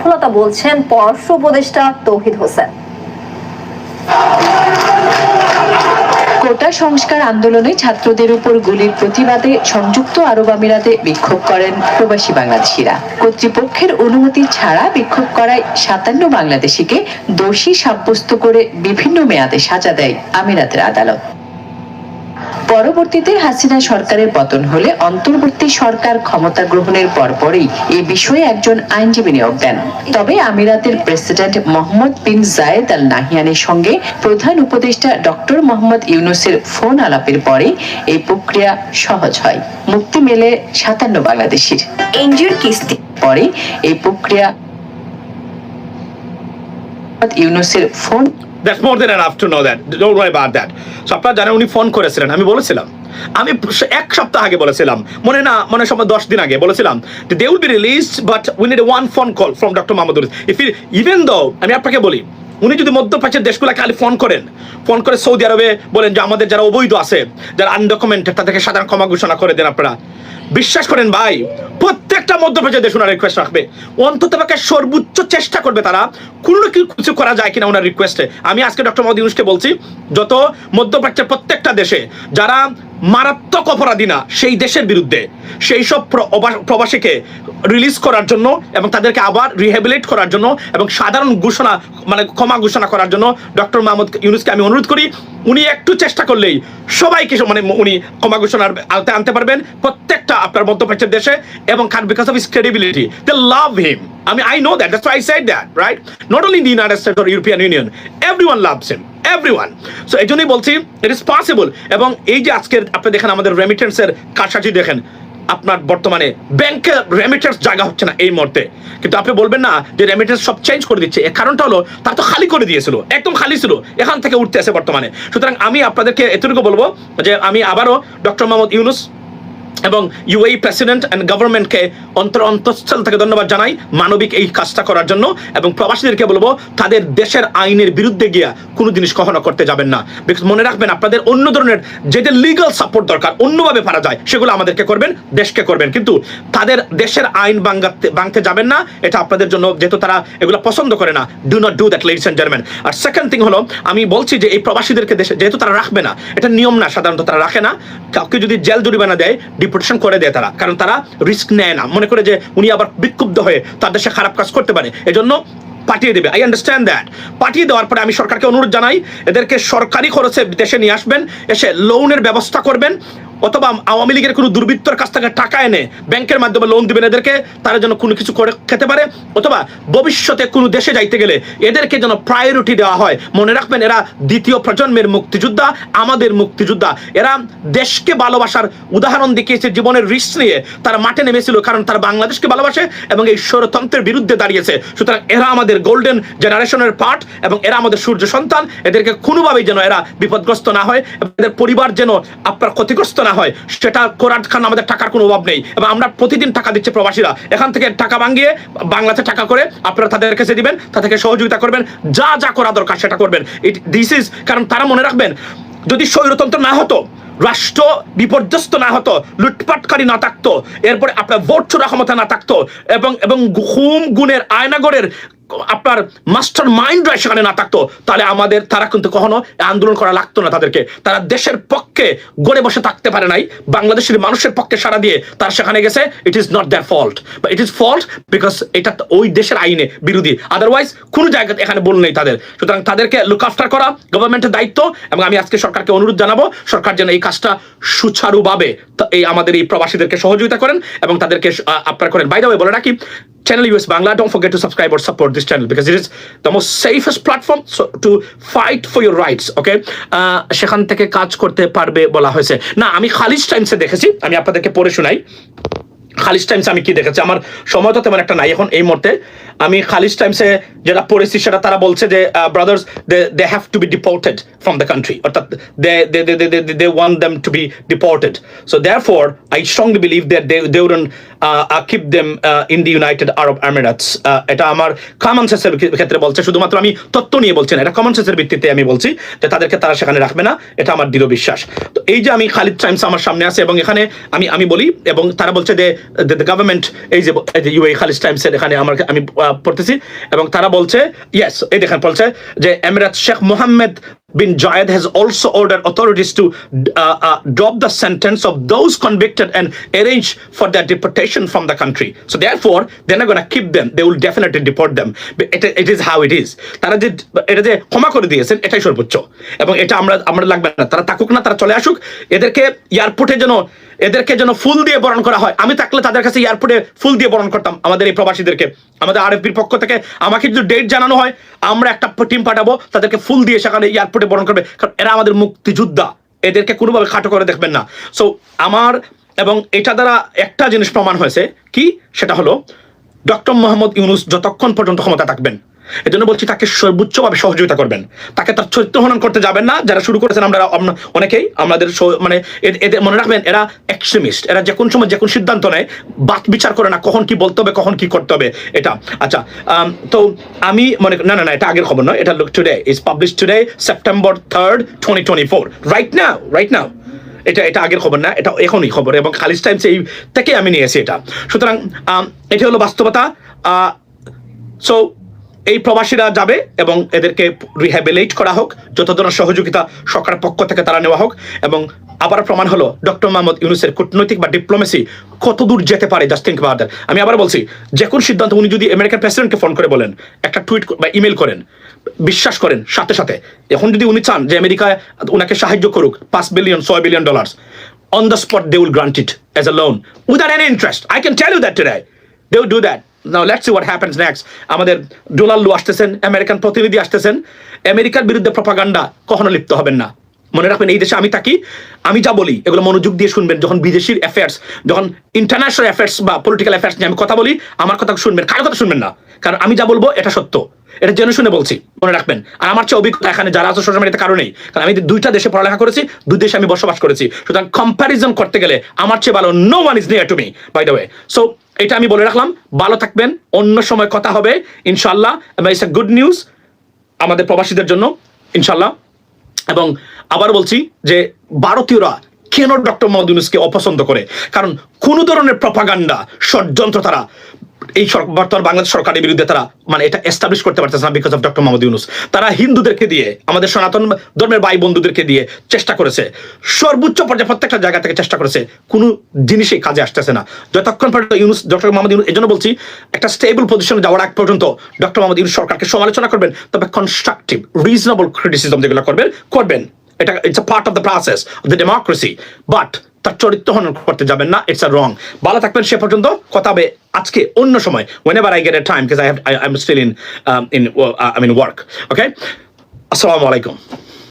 সফলতা বলছেন পররাষ্ট্র উপদেষ্টা তৌহিদ হোসেন। কোটা সংস্কার আন্দোলনে ছাত্রদের উপর গুলির প্রতিবাদে সংযুক্ত আরব আমিরাতে বিক্ষোভ করেন প্রবাসী বাংলাদেশিরা। কর্তৃপক্ষের অনুমতি ছাড়া বিক্ষোভ করায় 57 বাংলাদেশিকে দোষী সাব্যস্ত করে বিভিন্ন মেয়াদে সাজা দেয় আমিরাতের আদালত। পরবর্তীতে হাসিনা সরকারের পতন হলে অন্তর্বর্তী সরকার ক্ষমতা গ্রহণের পরপরই এ বিষয়ে একজন আইনজীবী নিয়োগ দেন। তবে আমিরাতের প্রেসিডেন্ট মোহাম্মদ বিন জায়েদ আল নাহিয়ানের সঙ্গে প্রধান উপদেষ্টা ডক্টর মোহাম্মদ ইউনূসের ফোন আলাপের পরে এই প্রক্রিয়া সহজ হয়। মুক্তি মেলে 57 বাংলাদেশির। এনজিওর কিস্তি পরে এই প্রক্রিয়া ইউনূসের phone That's more than enough to know that. Don't worry about that. So আপনারা জানেন উনি ফোন করেছিলেন, আমি বলেছিলাম, আমি এক সপ্তাহ আগে বলেছিলাম, মনে সময় 10 দিন আগে বলেছিলাম they will be released but we need one phone call from Dr. Mohammad Yunus. Even though আমি আপনাকে বলি, উনি যদি মধ্যপ্রাচ্যের দেশগুলো খালি ফোন করে সৌদি আরবে বলেন যে আমাদের যারা অবৈধ আছে, যারা আনডকুমেন্টেড, তাদেরকে সাধারণ ক্ষমা ঘোষণা করে দেন, আপনারা বিশ্বাস করেন ভাই, প্রত্যেকটা মধ্যপ্রাচ্যের দেশ ওনার রিকোয়েস্ট রাখবে, অন্তত সর্বোচ্চ চেষ্টা করবে তারা কোনো কিছু করা যায় কিনা ওনার রিকোয়েস্টে। আমি আজকে ডক্টর মোহাম্মদ ইউনূসকে বলছি, যত মধ্যপ্রাচ্যের প্রত্যেকটা দেশে যারা মারাত্মক অপরাধী না সেই দেশের বিরুদ্ধে সেই সব প্রবাসীকে রিলিজ করার জন্য এবং তাদেরকে আবার রিহ্যাবিলিট করার জন্য এবং সাধারণ ঘোষণা ক্ষমা ঘোষণা করার জন্য ডক্টর মোহাম্মদ ইউনূসকে আমি অনুরোধ করি, উনি একটু চেষ্টা করলেই সবাইকে উনি ক্ষমা ঘোষণার আওতায় আনতে পারবেন প্রত্যেকটা আপনার মধ্যপ্রাচ্যের দেশে। এবং because of his credibility they love him. I know that. That's why I said that, right? Not only in the United States or European Union, everyone loves him. Everyone. So এই জন্যই বলছি it is possible. এবং এই যে আজকের আপনি দেখেন আমাদের রেমিটেন্সের কারসাজি দেখেন, আপনার বর্তমানে ব্যাংকে রেমিটেন্স জায়গা হচ্ছে না এই মুহূর্তে, কিন্তু আপনি বলবেন না যে রেমিটেন্স সব চেঞ্জ করে দিচ্ছে। এর কারণটা হলো তারা তো খালি করে দিয়েছিল, একদম খালি ছিল, এখান থেকে উঠতে আছে বর্তমানে। সুতরাং আমি আপনাদেরকে এতটুকু বলবো যে আমি আবারও ডক্টর মোহাম্মদ ইউনূস এবং ইউএই প্রেসিডেন্ট এন্ড গভর্নমেন্টকে অন্তঃস্থল থেকে ধন্যবাদ জানাই মানবিক এই কাজটা করার জন্য। এবং প্রবাসীদেরকে বলবো তাদের দেশের আইনের বিরুদ্ধে গিয়া কোনো জিনিস কখনো করতে যাবেন না। বিকজ মনে রাখবেন, আপনাদের অন্য ধরনের যেটা লিগাল সাপোর্ট দরকার অন্যভাবে পারা যায় সেগুলো আমাদেরকে করবেন, দেশকে করবেন, কিন্তু তাদের দেশের আইন ভাঙতে যাবেন না। এটা আপনাদের জন্য, যেহেতু তারা এগুলো পছন্দ করে না, do not do that ladies and gentleman. আর সেকেন্ড থিং হলো, আমি বলছি যে এই প্রবাসীদেরকে দেশে যেহেতু তারা রাখবে না, এটা নিয়ম না, সাধারণত তারা রাখে না, কাউকে যদি জেল জরিমানা দেয় ডিপোর্টেশন করে দেয় তারা, কারণ তারা রিস্ক নেয় না, মনে করে যে উনি আবার বিক্ষুব্ধ হয়ে তার দেশে খারাপ কাজ করতে পারে, এজন্য পাঠিয়ে দেবে। I understand that. পাঠিয়ে দেওয়ার পরে আমি সরকারকে অনুরোধ জানাই, এদেরকে সরকারি খরচে দেশে নিয়ে আসবেন, এসে লোনের ব্যবস্থা করবেন, অথবা আওয়ামী লীগের কোনো দুর্বৃত্তর কাছ থেকে টাকা এনে ব্যাংকের মাধ্যমে লোন দিবেন এদেরকে, তারা যেন কোনো কিছু করে খেতে পারে, অথবা ভবিষ্যতে কোনো দেশে যাইতে গেলে এদেরকে যেন প্রায়োরিটি দেওয়া হয়। মনে রাখবেন, এরা দ্বিতীয় প্রজন্মের মুক্তিযোদ্ধা, আমাদের মুক্তিযোদ্ধা। এরা দেশকে ভালোবাসার উদাহরণ দেখিয়েছে, জীবনের রিস্ক নিয়ে তারা মাঠে নেমেছিল, কারণ তারা বাংলাদেশকে ভালোবাসে এবং এই স্বৈরতন্ত্রের বিরুদ্ধে দাঁড়িয়েছে। সুতরাং এরা আমাদের গোল্ডেন জেনারেশনের পার্ট এবং এরা আমাদের সূর্য সন্তান। এদেরকে কোনোভাবেই যেন এরা বিপদগ্রস্ত না হয়, এদের পরিবার যেন আপনার ক্ষতিগ্রস্ত না হয়, সেটা করার কারণে আমাদের টাকার কোনো অভাব নেই। এবং আমরা প্রতিদিন টাকা দিচ্ছি প্রবাসীরা, এখান থেকে টাকা ভাঙিয়ে বাংলাতে টাকা করে আপনারা তাদের কাছে দিবেন, তাদেরকে সহযোগিতা করবেন, যা যা করা দরকার সেটা করবেন। দিস ইজ, কারণ তারা মনে রাখবেন, যদি স্বৈরতন্ত্র না হতো, রাষ্ট্র বিপর্যস্ত না হতো, লুটপাটকারী না থাকতো, এরপরে আপনার ভোট চোরা ক্ষমতা না থাকতো, এবং ঘুম গুণের আয়নাগরের আপনার মাস্টার মাইন্ডরা সেখানে না থাকতো, তাহলে তারা কিন্তু কখনো আন্দোলন করা লাগতো না তাদেরকে। তারা দেশের পক্ষে গড়ে বসে থাকতে পারে নাই, বাংলাদেশের মানুষের পক্ষে সারা দিয়ে তারা সেখানে গেছে। It is not their fault, but it is fault because এটা ওই দেশের আইনে বিরোধী, আদারওয়াইজ কোনো জায়গাতে এখানে বল নেই তাদের। সুতরাং তাদেরকে লুক আফটার করা গভর্নমেন্টের দায়িত্ব। এবং আমি আজকে সরকারকে অনুরোধ জানাবো, সরকার যেন এই কাজটা সুচারুভাবে আমাদের এই প্রবাসীদেরকে সহযোগিতা করেন এবং তাদেরকে আপনার করেন। বাই দ্য ওয়ে বলে রাখি, channel US Bangla, don't forget to subscribe or support this channel because it is the most safest platform to fight for your rights. Okay, সেখান থেকে কাজ করতে পারবে বলা হয়েছে না। আমি খালিজ টাইমসে দেখেছি, আমি আপনাদেরকে পড়ে শোনাই। খালিজ টাইমস আমি কি দেখেছি, আমার সময় তো তেমন একটা নাই এখন এই মুহূর্তে। আমি খালিজ টাইমসে যেটা পড়েছি সেটা তারা বলছে যে brothers they have to be deported from the country, অর্থাৎ they want them to be deported. So therefore I strongly believe that they wouldn't keep them in the United Arab Emirates. এটা আমার common সেন্সের ক্ষেত্রে বলছে, শুধুমাত্র আমি তত্ত্ব নিয়ে বলছি না, এটা কমন সেন্সের ভিত্তিতে আমি বলছি যে তাদেরকে তারা সেখানে রাখবে না, এটা আমার দৃঢ় বিশ্বাস। তো এই যে আমি খালিজ টাইমস আমার সামনে আছে এবং এখানে আমি বলি, এবং তারা বলছে যে দ্য গভর্নমেন্ট এই যে ইউএই খালিজ টাইমসের এখানে আমি পড়তেছি এবং তারা বলছে ইয়েস এই দেখেন বলছে যে Emirates Sheikh Mohammad bin Zayed has also ordered authorities to drop the sentence of those convicted and arrange for their deportation from the country. So therefore, they're not going to keep them. They will definitely deport them. It is how it is. তারা যে এটা যে ক্ষমা করে দিয়েছেন এটাই সর্বোচ্চ এবং এটা আমরা লাগবে না, তারা থাকুক না, তারা চলে আসুক। এদেরকে এয়ারপোর্টে যেন ফুল দিয়ে বরণ করা হয়। আমি থাকলে তাদের কাছে এয়ারপোর্টে ফুল দিয়ে বরণ করতাম আমাদের এই প্রবাসীদেরকে। আমাদের আরএফবির পক্ষ থেকে আমাকে যদি ডেট জানানো হয়, আমরা একটা টিম পাঠাবো, তাদেরকে ফুল দিয়ে সেখানে এয়ারপোর্টে বরণ করবে, কারণ এরা আমাদের মুক্তিযোদ্ধা, এদেরকে কোনোভাবে খাটো করে দেখবেন না। সো এবং এটা দ্বারা একটা জিনিস প্রমাণ হয়েছে কি, সেটা হলো ডক্টর মোহাম্মদ ইউনূস যতক্ষণ পর্যন্ত ক্ষমতা থাকবেন, এই জন্য বলছি তাকে সর্বোচ্চভাবে সহযোগিতা করবেন, তাকে তার চরিত্র হনন করতে যাবেন না। যারা শুরু করেছেন আমরা অনেকেই আমাদের মানে এদের মনে রাখবেন এরা এক্সট্রিমিস্ট, এরা যে কোন সময় যে কোন সিদ্ধান্ত নেয় বাত বিচার করে না, কখন কি বলতে হবে কখন কি করতে হবে এটা। আচ্ছা, তো আমি মনে না এটা আগের খবর নয়, এটা look today is publish today September 3rd, 2024 right now এটা আগের খবর না, এটা এখনই খবর এবং খালিজ টাইমস এই থেকে আমি নিয়েছি এটা। সুতরাং এটা হলো বাস্তবতা। সো এই প্রবাসীরা যাবে এবং এদেরকে রিহ্যাবিলিট করা হোক, যত ধরনের সহযোগিতা সরকারের পক্ষ থেকে তারা নেওয়া হোক। এবং আবার প্রমাণ হলো ডক্টর মোহাম্মদ ইউনূসের কূটনৈতিক বা ডিপ্লোমেসি কত দূর যেতে পারে। Just think about that. আমি আবার বলছি, যে কোন সিদ্ধান্ত উনি যদি আমেরিকান প্রেসিডেন্টকে ফোন করে বলেন, একটা টুইট বা ইমেল করেন, বিশ্বাস করেন সাথে সাথে এখন যদি উনি চান যে আমেরিকা ওনাকে সাহায্য করুক $5 billion $6 billion, on the spot they will grant it as a loan without any interest. I can tell you that today they will do that. Now let's see what happens next. আমাদের Donald লু আসতেছেন, American প্রতিনিধি আসতেছেন, আমেরিকার বিরুদ্ধে propaganda কখনো লিপ্ত হবেন না। মনে রাখবেন, এই দেশে আমি থাকি, আমি যা বলি এগুলো মনোযোগ দিয়ে শুনবেন। যখন বিদেশির অ্যাফেয়ার্স, যখন ইন্টারন্যাশনাল অ্যাফেয়ার্স বা পলিটিক্যাল অ্যাফেয়ার্স নিয়ে আমি কথা বলি, আমার কথা শুনবেন, কারো কথা শুনবেন না, কারণ আমি যা বলবো এটা সত্য, এটা জেনে শুনে বলছি, মনে রাখবেন। আর আমার চেয়ে অভিজ্ঞতা এখানে যারা আছে সোশ্যাল মিডিয়াতে কারণেই, কারণ আমি 2টা দেশে পড়ালেখা করেছি, 2 দেশে আমি বসবাস করেছি। সুতরাং কম্প্যারিজন করতে গেলে আমার চেয়ে ভালো no one is near to me, by the way. So এটা আমি বলে রাখলাম, ভালো থাকবেন, অন্য সময় কথা হবে ইনশাল্লাহ। ইটস এ গুড নিউজ আমাদের প্রবাসীদের জন্য ইনশাল্লাহ। এবং আবার বলছি যে ভারতীয়রা কেন ডক্টর মোহাম্মদ ইউনূসকে অপছন্দ করে, কারণ কোন ধরনের প্রপাগান্ডা ষড়যন্ত্র তারা এই বর্তমান বাংলাদেশ সরকারের বিরুদ্ধে তারা মানে এটা এস্টাবলিশ করতে পারতেছে না because of doctor Mohammad Yunus. তারা হিন্দুদেরকে দিয়ে, আমাদের সনাতন ধর্মের ভাই বন্ধুদেরকে দিয়ে চেষ্টা করেছে, সর্বোচ্চ পর্যায়ে প্রত্যেকটা জায়গা থেকে চেষ্টা করেছে, কোনো জিনিসই কাজে আসতেছে না যতক্ষণ পর্যন্ত ডক্টর মোহাম্মদ ইউনূস। এই জন্য বলছি, একটা স্টেবল পজিশনে যাওয়ার আগ পর্যন্ত ডক্টর মোহাম্মদ ইউনূস সরকারকে সমালোচনা করবেন, তবে কনস্ট্রাকটিভ রিজনেবল ক্রিটিসিজম যেগুলো করবেন, এটা it's a part of the process of the democracy, but তার চরিত্র হনন করতে যাবেন না, ইটস আ রং। ভালো থাকবেন, সে পর্যন্ত কথা হবে আজকে অন্য সময়, whenever I get a time, because I'm still in work. Okay, আসসালামু আলাইকুম।